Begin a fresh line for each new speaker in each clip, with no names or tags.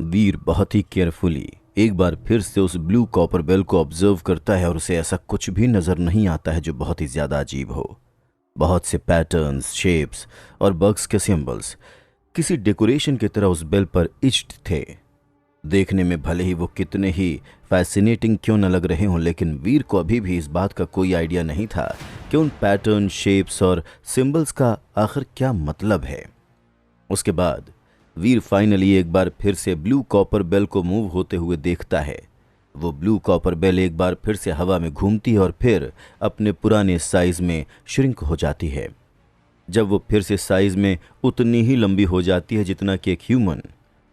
वीर बहुत ही केयरफुली एक बार फिर से उस ब्लू कॉपर बेल को ऑब्जर्व करता है और उसे ऐसा कुछ भी नजर नहीं आता है जो बहुत ही ज्यादा अजीब हो। बहुत से पैटर्न्स, शेप्स और बग्स के सिंबल्स किसी डेकोरेशन की तरह उस बेल पर इच्ड थे। देखने में भले ही वो कितने ही फैसिनेटिंग क्यों न लग रहे हों, लेकिन वीर को अभी भी इस बात का कोई आइडिया नहीं था कि उन पैटर्न, शेप्स और सिंबल्स का आखिर क्या मतलब है। उसके बाद वीर फाइनली एक बार फिर से ब्लू कॉपर बेल को मूव होते हुए देखता है। वो ब्लू कॉपर बेल एक बार फिर से हवा में घूमती है और फिर अपने पुराने साइज में श्रिंक हो जाती है। जब वो फिर से साइज में उतनी ही लंबी हो जाती है जितना कि एक ह्यूमन,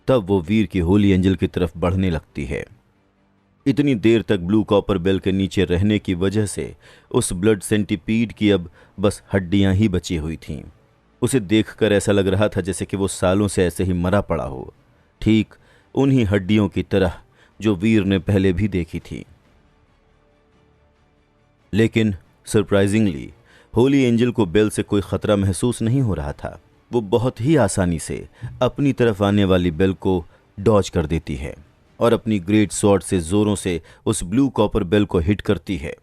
तब वो वीर की होली एंजल की तरफ बढ़ने लगती है। इतनी देर तक ब्लू कॉपर बेल के नीचे रहने की वजह से उस ब्लड सेंटीपीड की अब बस हड्डियां ही बची हुई थीं। उसे देखकर ऐसा लग रहा था जैसे कि वो सालों से ऐसे ही मरा पड़ा हो, ठीक उन्हीं हड्डियों की तरह जो वीर ने पहले भी देखी थी। लेकिन सरप्राइजिंगली होली एंजल को बेल से कोई खतरा महसूस नहीं हो रहा था। वो बहुत ही आसानी से अपनी तरफ आने वाली बेल को डॉज कर देती है और अपनी ग्रेट स्वॉर्ड से जोरों से उस ब्लू कॉपर बेल को हिट करती है।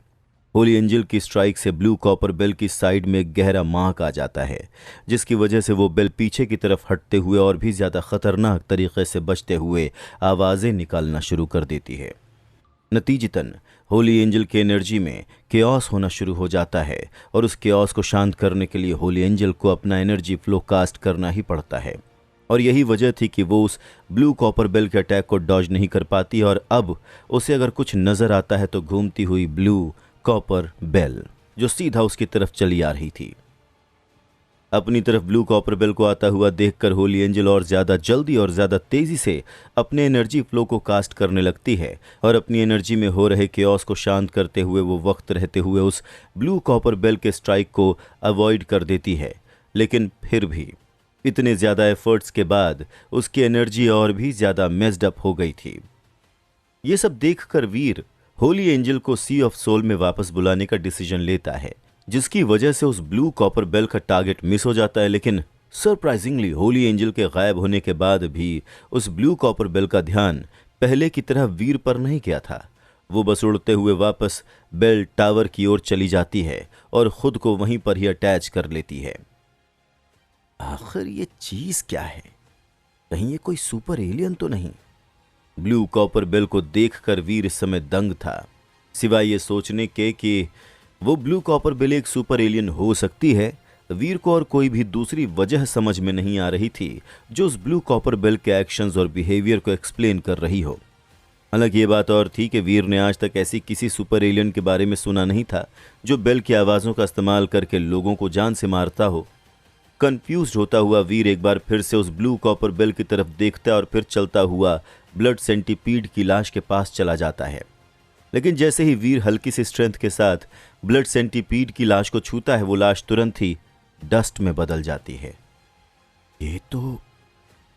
होली एंजल की स्ट्राइक से ब्लू कॉपर बेल की साइड में एक गहरा मार्क आ जाता है, जिसकी वजह से वो बेल पीछे की तरफ हटते हुए और भी ज़्यादा खतरनाक तरीके से बचते हुए आवाज़ें निकालना शुरू कर देती है। नतीजतन होली एंजल के एनर्जी में केओस होना शुरू हो जाता है और उस केओस को शांत करने के लिए होली एंजल को अपना एनर्जी फ्लो कास्ट करना ही पड़ता है। और यही वजह थी कि वो उस ब्लू कॉपर बेल के अटैक को डॉज नहीं कर पाती और अब उसे अगर कुछ नज़र आता है तो घूमती हुई ब्लू कॉपर बेल जो सीधा उसकी तरफ चली आ रही थी। अपनी तरफ ब्लू कॉपर बेल को आता हुआ देखकर होली एंजल और ज़्यादा जल्दी और ज़्यादा तेज़ी से अपने एनर्जी फ्लो को कास्ट करने लगती है और अपनी एनर्जी में हो रहे केओस को शांत करते हुए वो वक्त रहते हुए उस ब्लू कॉपर बेल के स्ट्राइक को अवॉइड कर देती है। लेकिन फिर भी इतने ज़्यादा एफर्ट्स के बाद उसकी एनर्जी और भी ज़्यादा मेस्ड अप हो गई थी। ये सब देखकर वीर होली एंजल को सी ऑफ सोल में वापस बुलाने का डिसीजन लेता है, जिसकी वजह से उस ब्लू कॉपर बेल का टारगेट मिस हो जाता है। लेकिन सरप्राइजिंगली होली एंजल के गायब होने के बाद भी उस ब्लू कॉपर बेल का ध्यान पहले की तरह वीर पर नहीं गया था। वो बस उड़ते हुए वापस बेल टावर की ओर चली जाती है और खुद को वहीं पर ही अटैच कर लेती है। आखिर ये चीज क्या है? कहीं ये कोई सुपर एलियन तो नहीं? ब्लू कॉपर बेल को देखकर वीर इस समय दंग था, सिवाय ये सोचने के कि वो ब्लू कॉपर बेल एक सुपर एलियन हो सकती है। वीर को और कोई भी दूसरी वजह समझ में नहीं आ रही थी जो उस ब्लू कॉपर बेल के एक्शंस और बिहेवियर को एक्सप्लेन कर रही हो। हालांकि ये बात और थी कि वीर ने आज तक ऐसी किसी सुपर एलियन के बारे में सुना नहीं था जो बेल की आवाज़ों का इस्तेमाल करके लोगों को जान से मारता हो। कंफ्यूज्ड होता हुआ वीर एक बार फिर से उस ब्लू कॉपर बेल की तरफ देखता है और फिर चलता हुआ ब्लड सेंटीपीड की लाश के पास चला जाता है। लेकिन जैसे ही वीर हल्की सी स्ट्रेंथ के साथ ब्लड सेंटीपीड की लाश को छूता है, वो लाश तुरंत ही डस्ट में बदल जाती है। ये तो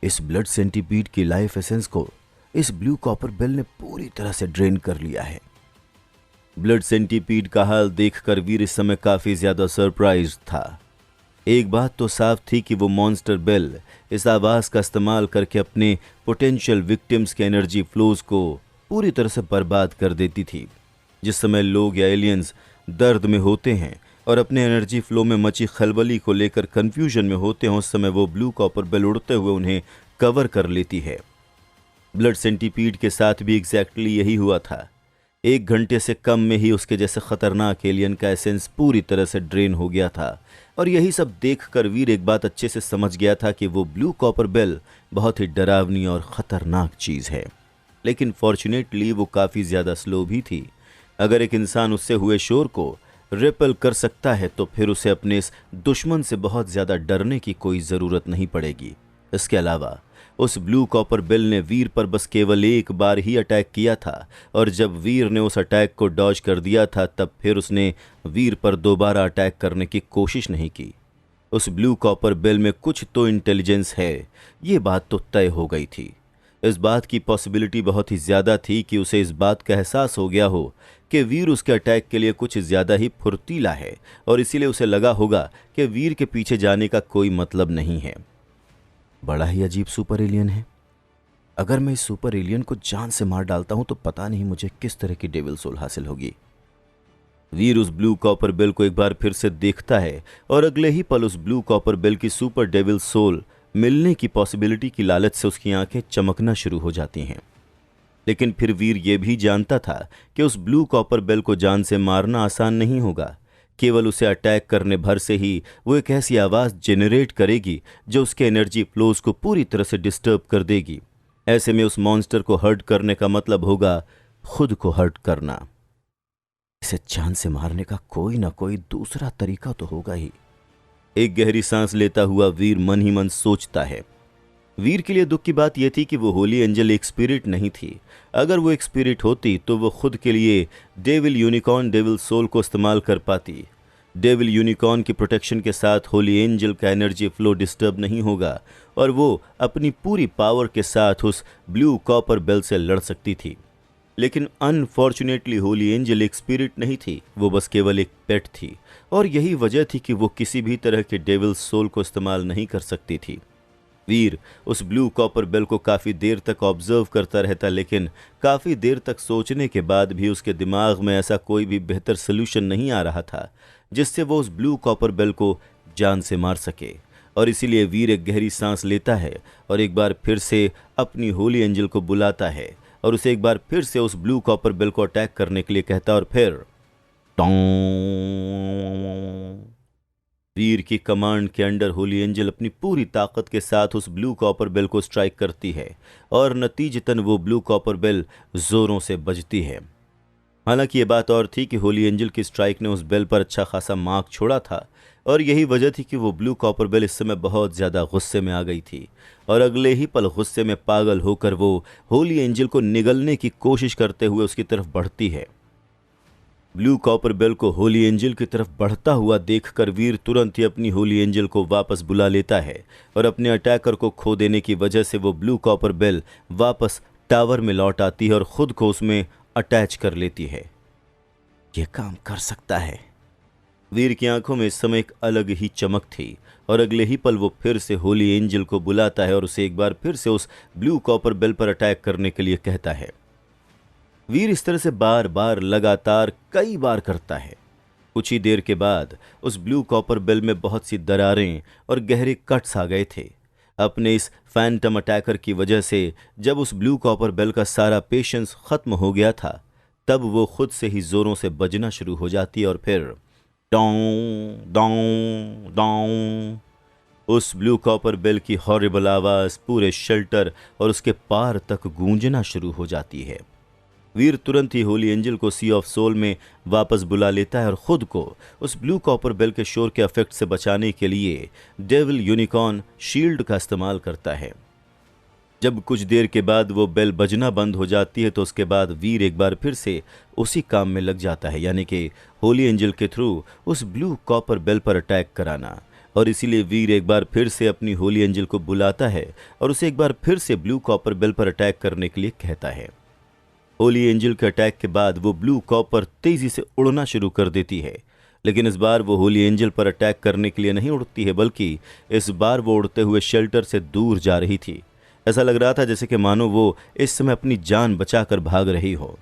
इस ब्लड सेंटीपीड की लाइफ एसेंस को इस ब्लू कॉपर बेल ने पूरी तरह से ड्रेन कर लिया है। ब्लड सेंटीपीड का हाल देखकर वीर इस समय काफी ज्यादा सरप्राइज था। एक बात तो साफ थी कि वो मॉन्स्टर बेल इस आवाज का इस्तेमाल करके अपने पोटेंशियल विक्टिम्स के एनर्जी फ्लोज को पूरी तरह से बर्बाद कर देती थी। जिस समय लोग या एलियंस दर्द में होते हैं और अपने एनर्जी फ्लो में मची खलबली को लेकर कंफ्यूजन में होते हैं, उस समय वो ब्लू कॉपर बेल उड़ते हुए उन्हें कवर कर लेती है। ब्लड सेंटीपीड के साथ भी एग्जैक्टली यही हुआ था। 1 घंटे से कम में ही उसके जैसे खतरनाक एलियन का एसेंस पूरी तरह से ड्रेन हो गया था और यही सब देखकर वीर एक बात अच्छे से समझ गया था कि वो ब्लू कॉपर बेल बहुत ही डरावनी और खतरनाक चीज है। लेकिन फॉर्चुनेटली वो काफी ज्यादा स्लो भी थी। अगर एक इंसान उससे हुए शोर को रिपेल कर सकता है तो फिर उसे अपने इस दुश्मन से बहुत ज्यादा डरने की कोई जरूरत नहीं पड़ेगी। इसके अलावा उस ब्लू कॉपर बेल ने वीर पर बस केवल एक बार ही अटैक किया था और जब वीर ने उस अटैक को डॉज कर दिया था तब फिर उसने वीर पर दोबारा अटैक करने की कोशिश नहीं की। उस ब्लू कॉपर बेल में कुछ तो इंटेलिजेंस है, ये बात तो तय हो गई थी। इस बात की पॉसिबिलिटी बहुत ही ज़्यादा थी कि उसे इस बात का एहसास हो गया हो कि वीर उसके अटैक के लिए कुछ ज़्यादा ही फुर्तीला है और इसीलिए उसे लगा होगा कि वीर के पीछे जाने का कोई मतलब नहीं है। बड़ा ही अजीब सुपर एलियन है। अगर मैं इस सुपर एलियन को जान से मार डालता हूं तो पता नहीं मुझे किस तरह की डेविल सोल हासिल होगी। वीर उस ब्लू कॉपर बेल को एक बार फिर से देखता है और अगले ही पल उस ब्लू कॉपर बेल की सुपर डेविल सोल मिलने की पॉसिबिलिटी की लालच से उसकी आंखें चमकना शुरू हो जाती हैं। लेकिन फिर वीर ये भी जानता था कि उस ब्लू कॉपर बेल को जान से मारना आसान नहीं होगा। केवल उसे अटैक करने भर से ही वो एक ऐसी आवाज़ जेनरेट करेगी जो उसके एनर्जी फ्लोज को पूरी तरह से डिस्टर्ब कर देगी। ऐसे में उस मॉन्स्टर को हर्ट करने का मतलब होगा खुद को हर्ट करना। इसे जान से मारने का कोई ना कोई दूसरा तरीका तो होगा ही। एक गहरी सांस लेता हुआ वीर मन ही मन सोचता है। वीर के लिए दुख की बात यह थी कि वो होली एंजल एक स्पिरिट नहीं थी। अगर वो एक स्पिरिट होती तो वो खुद के लिए डेविल यूनिकॉर्न डेविल सोल को इस्तेमाल कर पाती। डेविल यूनिकॉर्न की प्रोटेक्शन के साथ होली एंजल का एनर्जी फ्लो डिस्टर्ब नहीं होगा और वो अपनी पूरी पावर के साथ उस ब्लू कॉपर बेल से लड़ सकती थी। लेकिन अनफॉर्चुनेटली होली एंजल एक स्पिरिट नहीं थी, वो बस केवल एक पेट थी और यही वजह थी कि वो किसी भी तरह के डेविल सोल को इस्तेमाल नहीं कर सकती थी। वीर उस ब्लू कॉपर बेल को काफ़ी देर तक ऑब्जर्व करता रहता, लेकिन काफ़ी देर तक सोचने के बाद भी उसके दिमाग में ऐसा कोई भी बेहतर सोल्यूशन नहीं आ रहा था जिससे वो उस ब्लू कॉपर बेल को जान से मार सके। और इसीलिए वीर एक गहरी सांस लेता है और एक बार फिर से अपनी होली एंजल को बुलाता है और उसे एक बार फिर से उस ब्लू कॉपर बेल को अटैक करने के लिए कहता और फिर टों। वीर की कमांड के अंडर होली एंजल अपनी पूरी ताकत के साथ उस ब्लू कॉपर बेल को स्ट्राइक करती है और नतीजतन वो ब्लू कॉपर बेल जोरों से बजती है। हालांकि ये बात और थी कि होली एंजल की स्ट्राइक ने उस बेल पर अच्छा खासा मार्क छोड़ा था और यही वजह थी कि वो ब्लू कॉपर बेल इस समय बहुत ज़्यादा गुस्से में आ गई थी और अगले ही पल गुस्से में पागल होकर वो होली एंजल को निगलने की कोशिश करते हुए उसकी तरफ बढ़ती है। ब्लू कॉपर बेल को होली एंजल की तरफ बढ़ता हुआ देखकर वीर तुरंत ही अपनी होली एंजल को वापस बुला लेता है और अपने अटैकर को खो देने की वजह से वो ब्लू कॉपर बेल वापस टावर में लौट आती है और खुद को उसमें अटैच कर लेती है। ये काम कर सकता है। वीर की आंखों में इस समय एक अलग ही चमक थी और अगले ही पल वो फिर से होली एंजल को बुलाता है और उसे एक बार फिर से उस ब्लू कॉपर बेल पर अटैक करने के लिए कहता है। वीर इस तरह से बार बार लगातार कई बार करता है। कुछ ही देर के बाद उस ब्लू कॉपर बेल में बहुत सी दरारें और गहरे कट्स आ गए थे। अपने इस फैंटम अटैकर की वजह से जब उस ब्लू कॉपर बेल का सारा पेशेंस खत्म हो गया था तब वो खुद से ही जोरों से बजना शुरू हो जाती है और फिर डों डों डों उस ब्लू कॉपर बेल की हॉरिबल आवाज़ पूरे शेल्टर और उसके पार तक गूंजना शुरू हो जाती है। वीर तुरंत ही होली एंजल को सी ऑफ सोल में वापस बुला लेता है और खुद को उस ब्लू कॉपर बेल के शोर के इफेक्ट से बचाने के लिए डेविल यूनिकॉर्न शील्ड का इस्तेमाल करता है। जब कुछ देर के बाद वो बेल बजना बंद हो जाती है तो उसके बाद वीर एक बार फिर से उसी काम में लग जाता है, यानी कि होली एंजल के थ्रू उस ब्लू कॉपर बेल पर अटैक कराना। और इसीलिए वीर एक बार फिर से अपनी होली एंजल को बुलाता है और उसे एक बार फिर से ब्लू कॉपर बेल पर अटैक करने के लिए कहता है। होली एंजल के अटैक के बाद वो ब्लू कॉपर तेजी से उड़ना शुरू कर देती है, लेकिन इस बार वो होली एंजल पर अटैक करने के लिए नहीं उड़ती है, बल्कि इस बार वो उड़ते हुए शेल्टर से दूर जा रही थी। ऐसा लग रहा था जैसे कि मानो वो इस समय अपनी जान बचाकर भाग रही हो।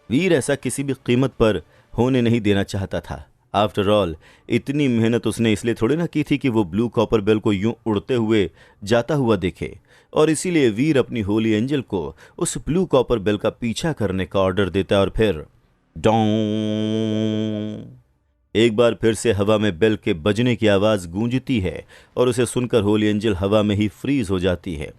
वीर ऐसा किसी भी कीमत पर होने नहीं देना चाहता था। आफ्टर ऑल इतनी मेहनत उसने इसलिए थोड़ी ना की थी कि वो ब्लू कॉपर बेल को यूं उड़ते हुए जाता हुआ देखे, और इसीलिए वीर अपनी होली एंजल को उस ब्लू कॉपर बेल का पीछा करने का ऑर्डर देता है और फिर डों एक बार फिर से हवा में बेल के बजने की आवाज़ गूंजती है और उसे सुनकर होली एंजल हवा में ही फ्रीज हो जाती है।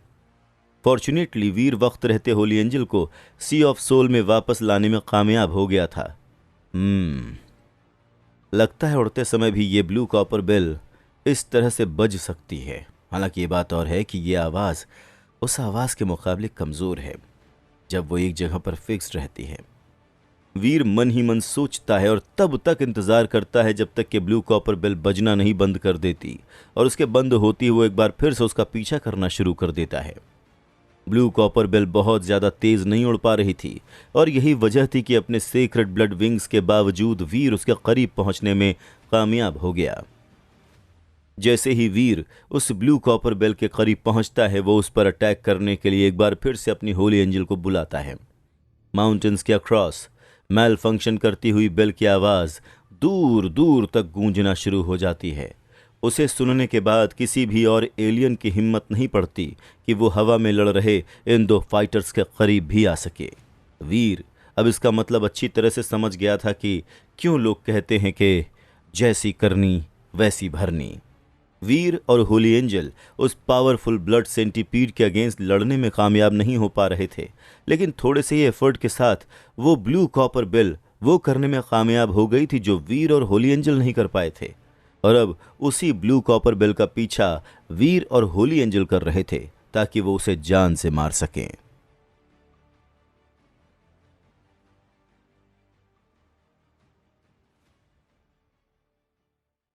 फॉर्चुनेटली वीर वक्त रहते होली एंजल को सी ऑफ सोल में वापस लाने में कामयाब हो गया था। लगता है उड़ते समय भी ये ब्लू कॉपर बेल इस तरह से बज सकती है। हालांकि ये बात और है कि ये आवाज़ उस आवाज़ के मुकाबले कमज़ोर है जब वो एक जगह पर फिक्स रहती है। वीर मन ही मन सोचता है और तब तक इंतज़ार करता है जब तक कि ब्लू कॉपर बेल बजना नहीं बंद कर देती, और उसके बंद होती वो एक बार फिर से उसका पीछा करना शुरू कर देता है। ब्लू कॉपर बेल बहुत ज़्यादा तेज़ नहीं उड़ पा रही थी और यही वजह थी कि अपने सीक्रेट ब्लड विंग्स के बावजूद वीर उसके करीब पहुंचने में कामयाब हो गया। जैसे ही वीर उस ब्लू कॉपर बेल के करीब पहुंचता है, वो उस पर अटैक करने के लिए एक बार फिर से अपनी होली एंजल को बुलाता है। माउंटेन्स के अक्रॉस मैल फंक्शन करती हुई बेल की आवाज़ दूर दूर तक गूंजना शुरू हो जाती है। उसे सुनने के बाद किसी भी और एलियन की हिम्मत नहीं पड़ती कि वो हवा में लड़ रहे इन दो फाइटर्स के करीब भी आ सके। वीर अब इसका मतलब अच्छी तरह से समझ गया था कि क्यों लोग कहते हैं कि जैसी करनी वैसी भरनी। वीर और होली एंजल उस पावरफुल ब्लड सेंटीपीड के अगेंस्ट लड़ने में कामयाब नहीं हो पा रहे थे, लेकिन थोड़े से ही एफर्ट के साथ वो ब्लू कॉपर बेल वो करने में कामयाब हो गई थी जो वीर और होली एंजल नहीं कर पाए थे। और अब उसी ब्लू कॉपर बेल का पीछा वीर और होली एंजल कर रहे थे ताकि वो उसे जान से मार सकें।